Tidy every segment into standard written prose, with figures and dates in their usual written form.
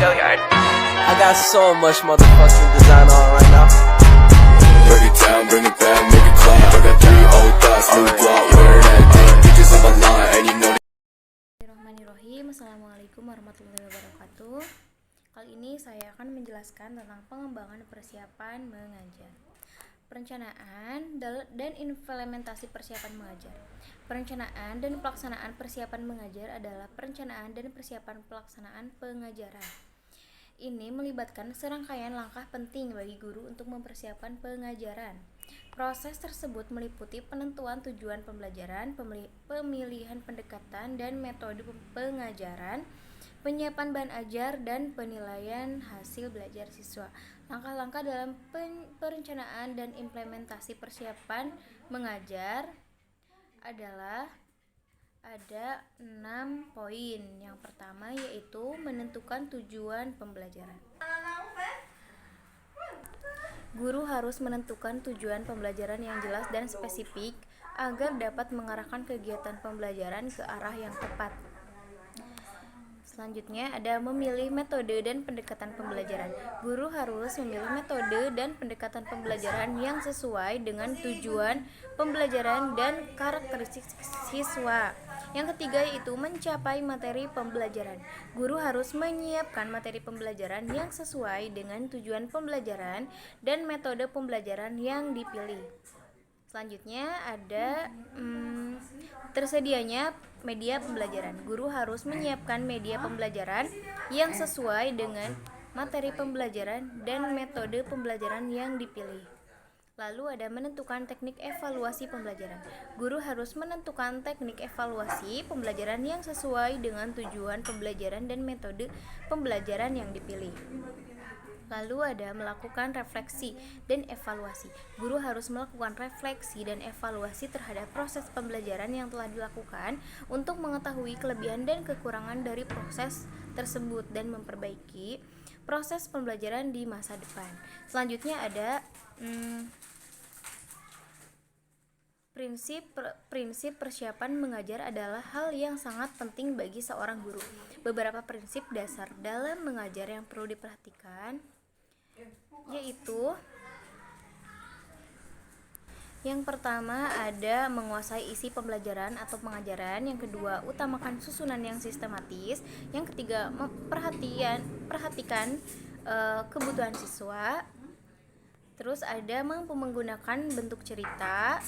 I got so much motherfucking design on right now. Break it down, bring it back, make it clap. I got 3 old thoughts, new block, wear that thing. Bitches on my line, and you know. Bismillahirrahmanirrahim. Assalamualaikum warahmatullahi wabarakatuh. Kali ini saya akan menjelaskan tentang pengembangan persiapan mengajar. Perencanaan dan implementasi persiapan mengajar. Perencanaan dan pelaksanaan persiapan mengajar adalah perencanaan dan persiapan pelaksanaan pengajaran. Ini melibatkan serangkaian langkah penting bagi guru untuk mempersiapkan pengajaran. Proses tersebut meliputi penentuan tujuan pembelajaran, pemilihan pendekatan dan metode pengajaran, penyiapan bahan ajar, dan penilaian hasil belajar siswa. Langkah-langkah dalam perencanaan dan implementasi persiapan mengajar adalah ada 6 poin. Yang pertama yaitu menentukan tujuan pembelajaran. Guru harus menentukan tujuan pembelajaran yang jelas dan spesifik agar dapat mengarahkan kegiatan pembelajaran ke arah yang tepat. Selanjutnya ada memilih metode dan pendekatan pembelajaran. Guru harus memilih metode dan pendekatan pembelajaran yang sesuai dengan tujuan pembelajaran dan karakteristik siswa. Yang ketiga yaitu mencapai materi pembelajaran. Guru harus menyiapkan materi pembelajaran yang sesuai dengan tujuan pembelajaran dan metode pembelajaran yang dipilih. Selanjutnya ada tersedianya media pembelajaran. Guru harus menyiapkan media pembelajaran yang sesuai dengan materi pembelajaran dan metode pembelajaran yang dipilih. Lalu ada menentukan teknik evaluasi pembelajaran. Guru harus menentukan teknik evaluasi pembelajaran yang sesuai dengan tujuan pembelajaran dan metode pembelajaran yang dipilih. Lalu ada melakukan refleksi dan evaluasi. Guru harus melakukan refleksi dan evaluasi terhadap proses pembelajaran yang telah dilakukan untuk mengetahui kelebihan dan kekurangan dari proses tersebut dan memperbaiki proses pembelajaran di masa depan. Selanjutnya ada prinsip persiapan mengajar adalah hal yang sangat penting bagi seorang guru. Beberapa prinsip dasar dalam mengajar yang perlu diperhatikan yaitu yang pertama ada menguasai isi pembelajaran atau pengajaran, yang kedua utamakan susunan yang sistematis, yang ketiga perhatikan kebutuhan siswa. Terus ada mampu menggunakan bentuk cerita,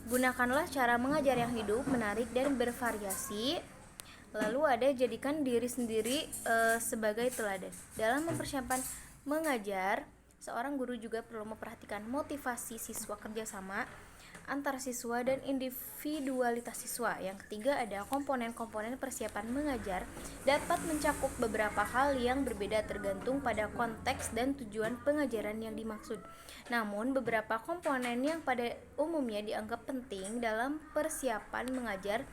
gunakanlah cara mengajar yang hidup, menarik dan bervariasi. Lalu ada jadikan diri sendiri sebagai teladan. Dalam mempersiapkan mengajar, seorang guru juga perlu memperhatikan motivasi siswa, kerjasama antar siswa dan individualitas siswa. Yang ketiga ada komponen-komponen persiapan mengajar dapat mencakup beberapa hal yang berbeda tergantung pada konteks dan tujuan pengajaran yang dimaksud. Namun beberapa komponen yang pada umumnya dianggap penting dalam persiapan mengajar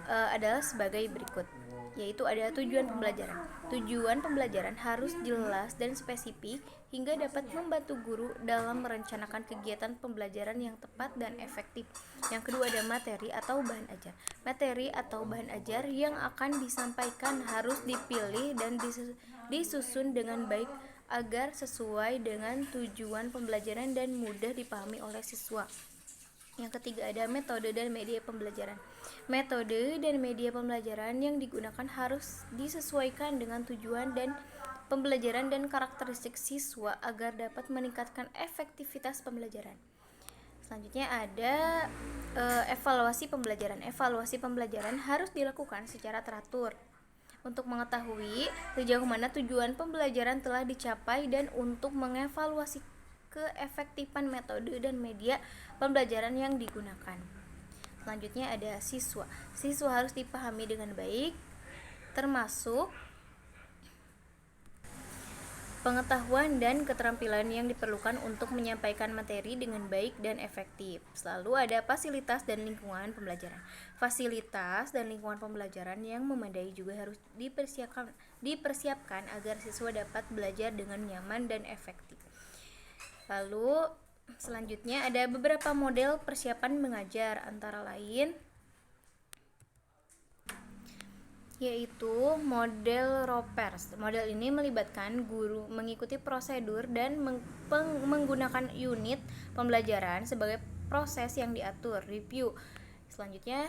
adalah sebagai berikut, yaitu ada tujuan pembelajaran. Tujuan pembelajaran harus jelas dan spesifik hingga dapat membantu guru dalam merencanakan kegiatan pembelajaran yang tepat dan efektif. Yang kedua ada materi atau bahan ajar. Materi atau bahan ajar yang akan disampaikan harus dipilih dan disusun dengan baik agar sesuai dengan tujuan pembelajaran dan mudah dipahami oleh siswa. Yang ketiga ada metode dan media pembelajaran. Metode dan media pembelajaran yang digunakan harus disesuaikan dengan tujuan dan pembelajaran dan karakteristik siswa agar dapat meningkatkan efektivitas pembelajaran. Selanjutnya ada evaluasi pembelajaran. Evaluasi pembelajaran harus dilakukan secara teratur untuk mengetahui sejauh mana tujuan pembelajaran telah dicapai dan untuk mengevaluasi keefektifan metode dan media pembelajaran yang digunakan. Selanjutnya ada siswa. Siswa harus dipahami dengan baik, termasuk pengetahuan dan keterampilan yang diperlukan untuk menyampaikan materi dengan baik dan efektif. Selalu ada fasilitas dan lingkungan pembelajaran. Fasilitas dan lingkungan pembelajaran yang memadai juga harus dipersiapkan agar siswa dapat belajar dengan nyaman dan efektif. Lalu selanjutnya ada beberapa model persiapan mengajar, antara lain yaitu model Ropers. Model ini melibatkan guru mengikuti prosedur dan menggunakan unit pembelajaran sebagai proses yang diatur. Review. Selanjutnya,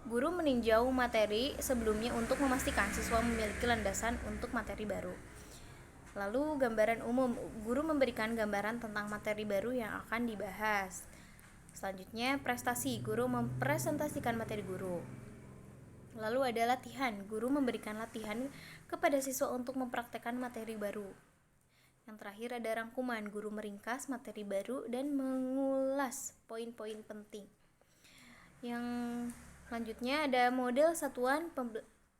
guru meninjau materi sebelumnya untuk memastikan siswa memiliki landasan untuk materi baru. Lalu gambaran umum, guru memberikan gambaran tentang materi baru yang akan dibahas. Selanjutnya, prestasi, guru mempresentasikan materi guru. Lalu ada latihan, guru memberikan latihan kepada siswa untuk mempraktekkan materi baru. Yang terakhir ada rangkuman, guru meringkas materi baru dan mengulas poin-poin penting. Yang selanjutnya ada model satuan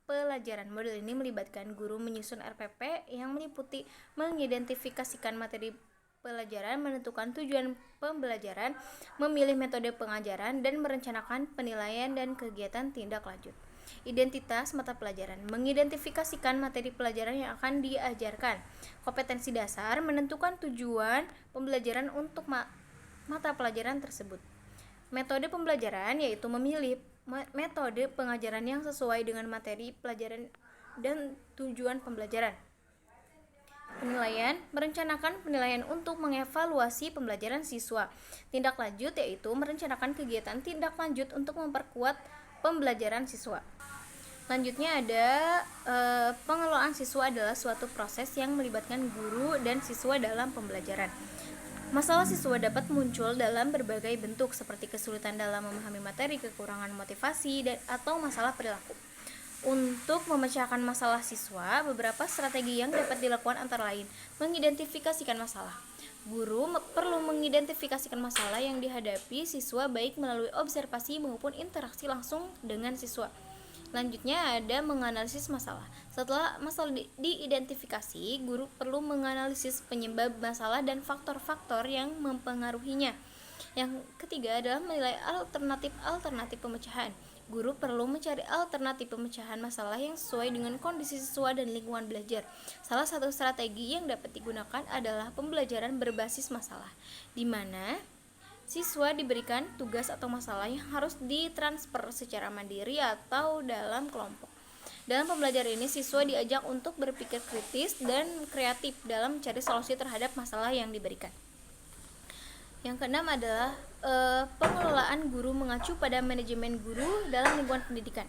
pelajaran. Model ini melibatkan guru menyusun RPP yang meliputi mengidentifikasikan materi pelajaran, menentukan tujuan pembelajaran, memilih metode pengajaran, dan merencanakan penilaian dan kegiatan tindak lanjut. Identitas mata pelajaran, mengidentifikasikan materi pelajaran yang akan diajarkan. Kompetensi dasar, menentukan tujuan pembelajaran untuk mata pelajaran tersebut. Metode pembelajaran, yaitu memilih metode pengajaran yang sesuai dengan materi pelajaran dan tujuan pembelajaran. Penilaian, merencanakan penilaian untuk mengevaluasi pembelajaran siswa. Tindak lanjut, yaitu merencanakan kegiatan tindak lanjut untuk memperkuat pembelajaran siswa. Selanjutnya ada pengelolaan siswa adalah suatu proses yang melibatkan guru dan siswa dalam pembelajaran. Masalah siswa dapat muncul dalam berbagai bentuk seperti kesulitan dalam memahami materi, kekurangan motivasi, atau masalah perilaku. Untuk memecahkan masalah siswa, beberapa strategi yang dapat dilakukan antara lain mengidentifikasikan masalah. Guru perlu mengidentifikasikan masalah yang dihadapi siswa baik melalui observasi maupun interaksi langsung dengan siswa. Selanjutnya ada menganalisis masalah. Setelah masalah diidentifikasi, guru perlu menganalisis penyebab masalah dan faktor-faktor yang mempengaruhinya. Yang ketiga adalah menilai alternatif pemecahan. Guru perlu mencari alternatif pemecahan masalah yang sesuai dengan kondisi siswa dan lingkungan belajar. Salah satu strategi yang dapat digunakan adalah pembelajaran berbasis masalah, di mana siswa diberikan tugas atau masalah yang harus ditransfer secara mandiri atau dalam kelompok. Dalam pembelajaran ini, siswa diajak untuk berpikir kritis dan kreatif dalam mencari solusi terhadap masalah yang diberikan. Yang keenam adalah pengelolaan guru mengacu pada manajemen guru dalam lingkungan pendidikan.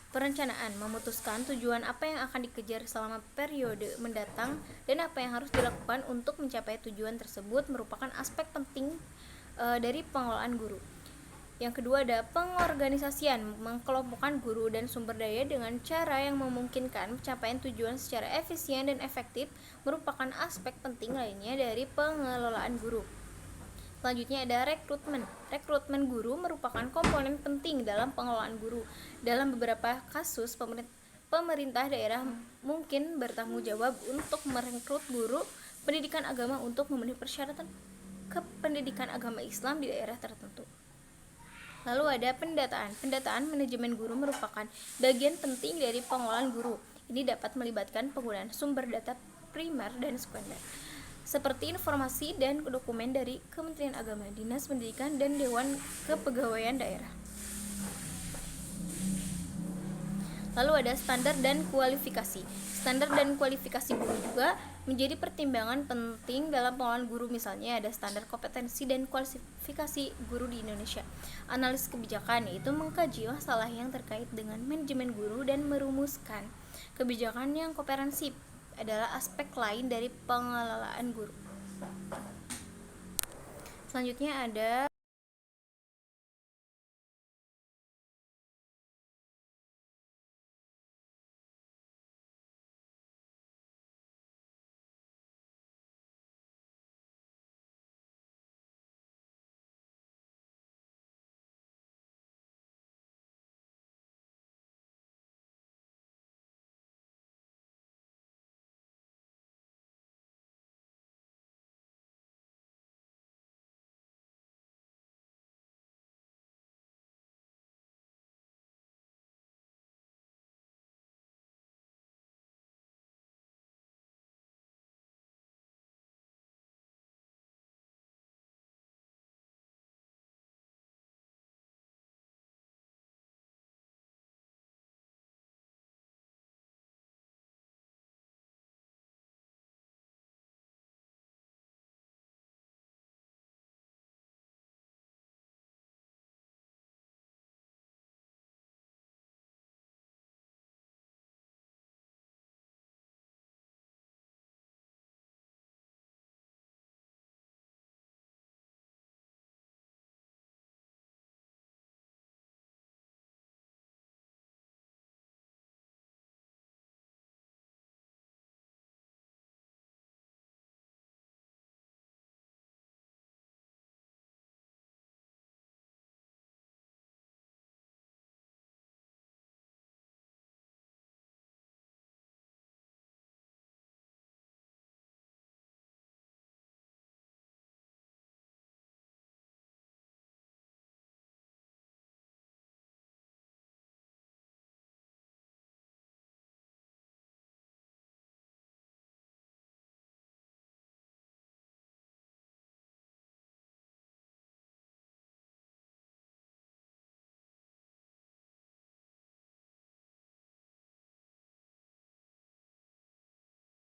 Perencanaan, memutuskan tujuan apa yang akan dikejar selama periode mendatang dan apa yang harus dilakukan untuk mencapai tujuan tersebut merupakan aspek penting dari pengelolaan guru. Yang kedua ada pengorganisasian, mengkelompokkan guru dan sumber daya dengan cara yang memungkinkan pencapaian tujuan secara efisien dan efektif merupakan aspek penting lainnya dari pengelolaan guru. Selanjutnya ada rekrutmen. Rekrutmen guru merupakan komponen penting dalam pengelolaan guru. Dalam beberapa kasus, pemerintah daerah mungkin bertanggung jawab untuk merekrut guru pendidikan agama untuk memenuhi persyaratan kependidikan agama Islam di daerah tertentu. Lalu ada pendataan. Pendataan manajemen guru merupakan bagian penting dari pengelolaan guru. Ini dapat melibatkan penggunaan sumber data primer dan sekunder, seperti informasi dan dokumen dari Kementerian Agama, Dinas Pendidikan, dan Dewan Kepegawaian Daerah. Lalu ada standar dan kualifikasi. Standar dan kualifikasi guru juga menjadi pertimbangan penting dalam pengelolaan guru. Misalnya ada standar kompetensi dan kualifikasi guru di Indonesia. Analisis kebijakan, yaitu mengkaji masalah yang terkait dengan manajemen guru dan merumuskan kebijakan yang komprehensif, adalah aspek lain dari pengelolaan guru. Selanjutnya ada